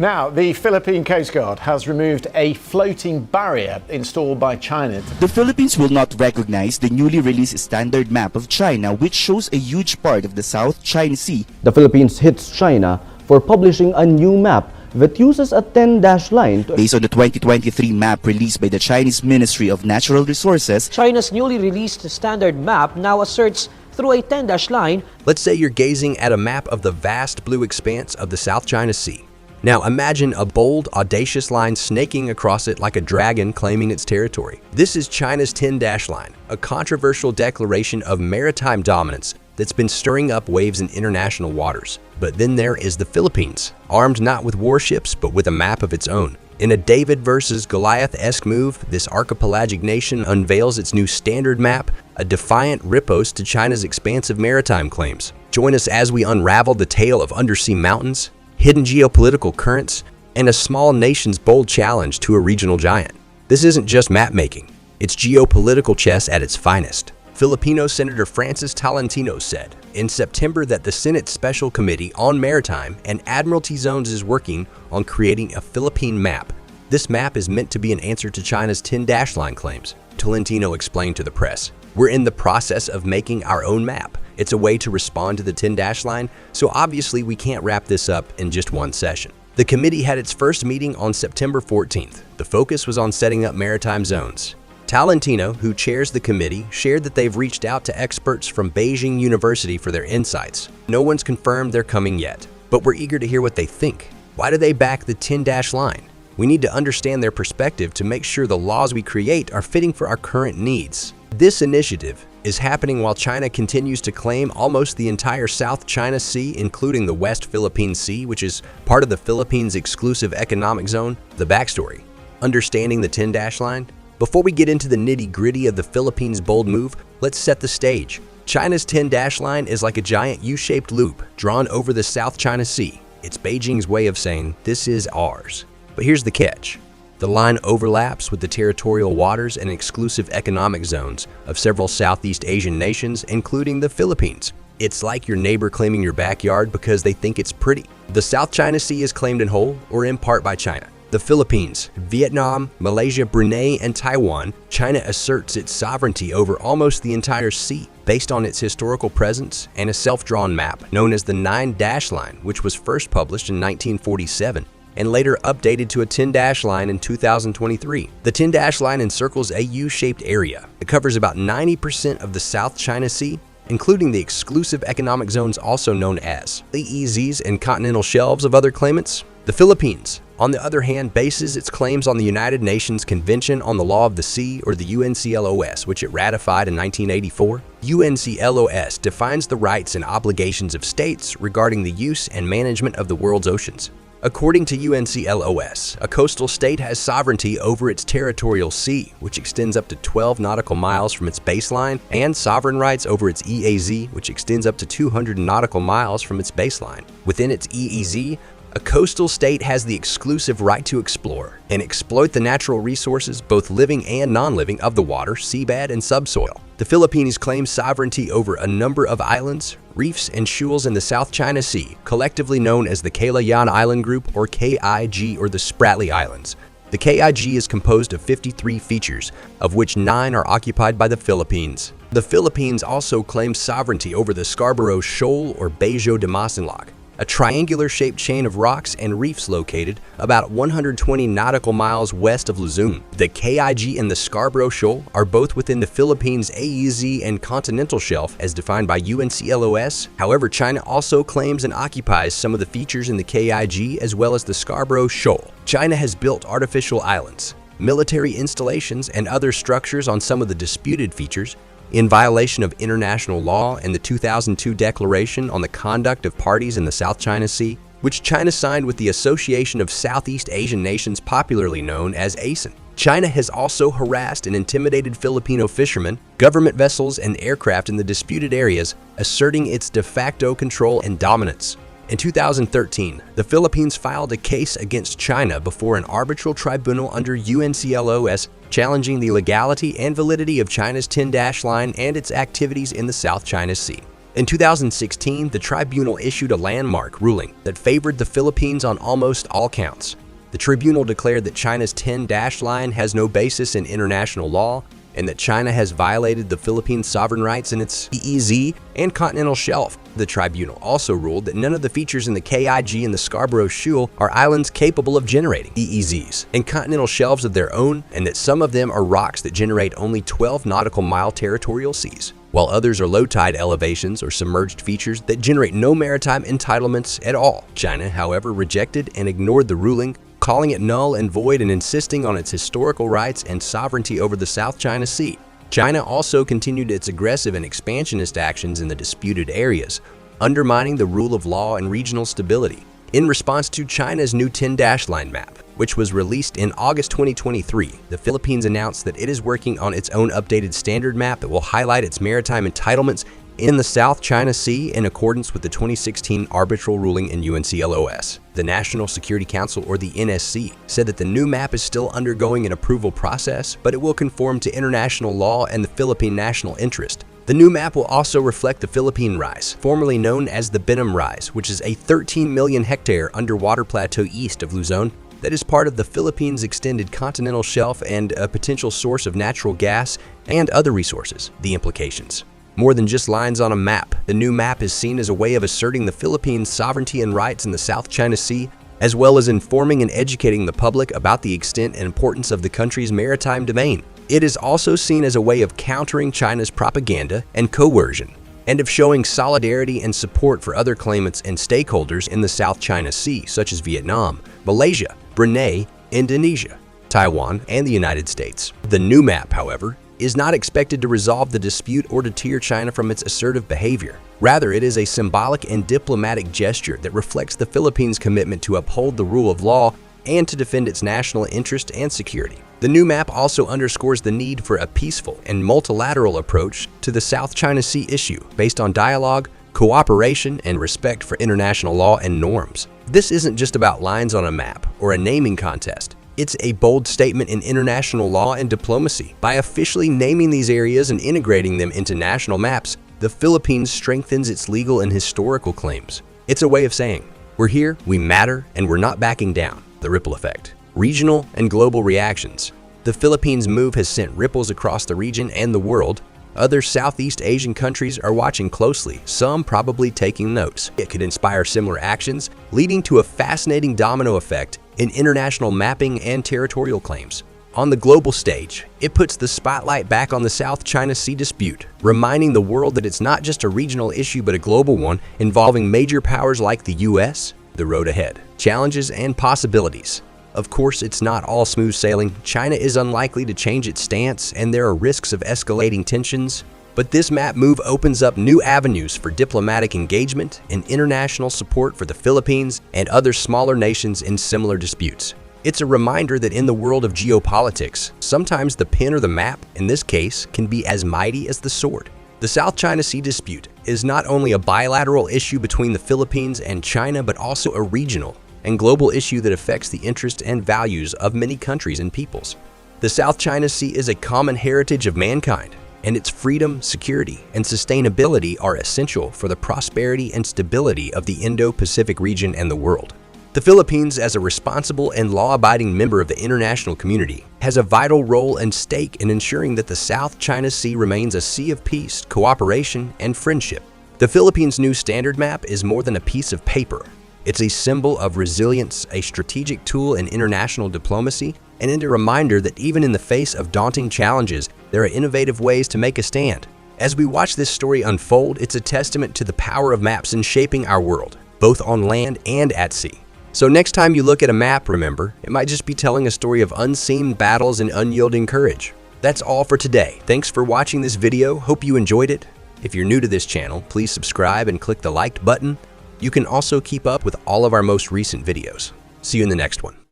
Now, the Philippine Coast Guard has removed a floating barrier installed by China. The Philippines will not recognize the newly released standard map of China, which shows a huge part of the South China Sea. The Philippines hits China for publishing a new map that uses a 10-dash line. Based on the 2023 map released by the Chinese Ministry of Natural Resources, China's newly released standard map now asserts through a 10-dash line. Let's say you're gazing at a map of the vast blue expanse of the South China Sea. Now imagine a bold, audacious line snaking across it like a dragon claiming its territory. This is China's 10-dash line, a controversial declaration of maritime dominance that's been stirring up waves in international waters. But then there is the Philippines, armed not with warships but with a map of its own. In a David-versus-Goliath-esque move, this archipelagic nation unveils its new standard map, a defiant riposte to China's expansive maritime claims. Join us as we unravel the tale of undersea mountains, hidden geopolitical currents, and a small nation's bold challenge to a regional giant. This isn't just map-making, it's geopolitical chess at its finest. Filipino Senator Francis Tolentino said in September that the Senate Special Committee on Maritime and Admiralty Zones is working on creating a Philippine map. This map is meant to be an answer to China's 10-dash line claims. Tolentino explained to the press, "We're in the process of making our own map. It's a way to respond to the 10-dash line, so obviously we can't wrap this up in just one session." The committee had its first meeting on September 14th. The focus was on setting up maritime zones. Tolentino, who chairs the committee, shared that they've reached out to experts from Beijing University for their insights. No one's confirmed they're coming yet, but we're eager to hear what they think. Why do they back the 10-dash line? We need to understand their perspective to make sure the laws we create are fitting for our current needs. This initiative is happening while China continues to claim almost the entire South China Sea, including the West Philippine Sea, which is part of the Philippines' exclusive economic zone. The backstory: understanding the 10-dash line. Before we get into the nitty-gritty of the Philippines' bold move, let's set the stage. China's 10-dash line is like a giant U-shaped loop drawn over the South China Sea. It's Beijing's way of saying, "This is ours." But here's the catch. The line overlaps with the territorial waters and exclusive economic zones of several Southeast Asian nations, including the Philippines. It's like your neighbor claiming your backyard because they think it's pretty. The South China Sea is claimed in whole or in part by China. The Philippines, Vietnam, Malaysia, Brunei, and Taiwan, China asserts its sovereignty over almost the entire sea based on its historical presence and a self-drawn map known as the 9-dash line, which was first published in 1947. And later updated to a 10-dash line in 2023. The 10-dash line encircles a U-shaped area. It covers about 90% of the South China Sea, including the exclusive economic zones also known as the EEZs and continental shelves of other claimants. The Philippines, on the other hand, bases its claims on the United Nations Convention on the Law of the Sea, or the UNCLOS, which it ratified in 1984. UNCLOS defines the rights and obligations of states regarding the use and management of the world's oceans. According to UNCLOS, a coastal state has sovereignty over its territorial sea, which extends up to 12 nautical miles from its baseline, and sovereign rights over its EAZ, which extends up to 200 nautical miles from its baseline. Within its EEZ, a coastal state has the exclusive right to explore and exploit the natural resources, both living and non-living, of the water, seabed, and subsoil. The Philippines claims sovereignty over a number of islands, reefs, and shoals in the South China Sea, collectively known as the Kalayaan Island Group, or KIG, or the Spratly Islands. The KIG is composed of 53 features, of which 9 are occupied by the Philippines. The Philippines also claims sovereignty over the Scarborough Shoal, or Bajo de Masinloc, a triangular-shaped chain of rocks and reefs located about 120 nautical miles west of Luzon. The KIG and the Scarborough Shoal are both within the Philippines' AEZ and continental shelf as defined by UNCLOS. However, China also claims and occupies some of the features in the KIG as well as the Scarborough Shoal. China has built artificial islands, military installations, and other structures on some of the disputed features, in violation of international law and the 2002 Declaration on the Conduct of Parties in the South China Sea, which China signed with the Association of Southeast Asian Nations, popularly known as ASEAN. China has also harassed and intimidated Filipino fishermen, government vessels, and aircraft in the disputed areas, asserting its de facto control and dominance. In 2013, the Philippines filed a case against China before an arbitral tribunal under UNCLOS, challenging the legality and validity of China's 10-dash line and its activities in the South China Sea. In 2016, the tribunal issued a landmark ruling that favored the Philippines on almost all counts. The tribunal declared that China's 10-dash line has no basis in international law and that China has violated the Philippines' sovereign rights in its EEZ and continental shelf. The tribunal also ruled that none of the features in the KIG and the Scarborough Shoal are islands capable of generating EEZs and continental shelves of their own, and that some of them are rocks that generate only 12 nautical mile territorial seas, while others are low-tide elevations or submerged features that generate no maritime entitlements at all. China, however, rejected and ignored the ruling, calling it null and void and insisting on its historical rights and sovereignty over the South China Sea. China also continued its aggressive and expansionist actions in the disputed areas, undermining the rule of law and regional stability. In response to China's new 10-dash line map, which was released in August 2023, the Philippines announced that it is working on its own updated standard map that will highlight its maritime entitlements in the South China Sea in accordance with the 2016 arbitral ruling in UNCLOS. The National Security Council, or the NSC, said that the new map is still undergoing an approval process, but it will conform to international law and the Philippine national interest. The new map will also reflect the Philippine Rise, formerly known as the Benham Rise, which is a 13 million hectare underwater plateau east of Luzon that is part of the Philippines' extended continental shelf and a potential source of natural gas and other resources. The implications. More than just lines on a map, the new map is seen as a way of asserting the Philippines' sovereignty and rights in the South China Sea, as well as informing and educating the public about the extent and importance of the country's maritime domain. It is also seen as a way of countering China's propaganda and coercion, and of showing solidarity and support for other claimants and stakeholders in the South China Sea, such as Vietnam, Malaysia, Brunei, Indonesia, Taiwan, and the United States. The new map, however, is not expected to resolve the dispute or deter China from its assertive behavior. Rather, it is a symbolic and diplomatic gesture that reflects the Philippines' commitment to uphold the rule of law and to defend its national interest and security. The new map also underscores the need for a peaceful and multilateral approach to the South China Sea issue based on dialogue, cooperation, and respect for international law and norms. This isn't just about lines on a map or a naming contest. It's a bold statement in international law and diplomacy. By officially naming these areas and integrating them into national maps, the Philippines strengthens its legal and historical claims. It's a way of saying, we're here, we matter, and we're not backing down. The ripple effect. Regional and global reactions. The Philippines' move has sent ripples across the region and the world. Other Southeast Asian countries are watching closely, some probably taking notes. It could inspire similar actions, leading to a fascinating domino effect in international mapping and territorial claims. On the global stage, it puts the spotlight back on the South China Sea dispute, reminding the world that it's not just a regional issue but a global one involving major powers like the US. The road ahead. Challenges and possibilities. Of course, it's not all smooth sailing. China is unlikely to change its stance, and there are risks of escalating tensions. But this map move opens up new avenues for diplomatic engagement and international support for the Philippines and other smaller nations in similar disputes. It's a reminder that in the world of geopolitics, sometimes the pen or the map, in this case, can be as mighty as the sword. The South China Sea dispute is not only a bilateral issue between the Philippines and China, but also a regional and global issue that affects the interests and values of many countries and peoples. The South China Sea is a common heritage of mankind, and its freedom, security, and sustainability are essential for the prosperity and stability of the Indo-Pacific region and the world. The Philippines, as a responsible and law-abiding member of the international community, has a vital role and stake in ensuring that the South China Sea remains a sea of peace, cooperation, and friendship. The Philippines' new standard map is more than a piece of paper. It's a symbol of resilience, a strategic tool in international diplomacy, and a reminder that even in the face of daunting challenges, there are innovative ways to make a stand. As we watch this story unfold, it's a testament to the power of maps in shaping our world, both on land and at sea. So next time you look at a map, remember, it might just be telling a story of unseen battles and unyielding courage. That's all for today. Thanks for watching this video. Hope you enjoyed it. If you're new to this channel, please subscribe and click the like button. You can also keep up with all of our most recent videos. See you in the next one.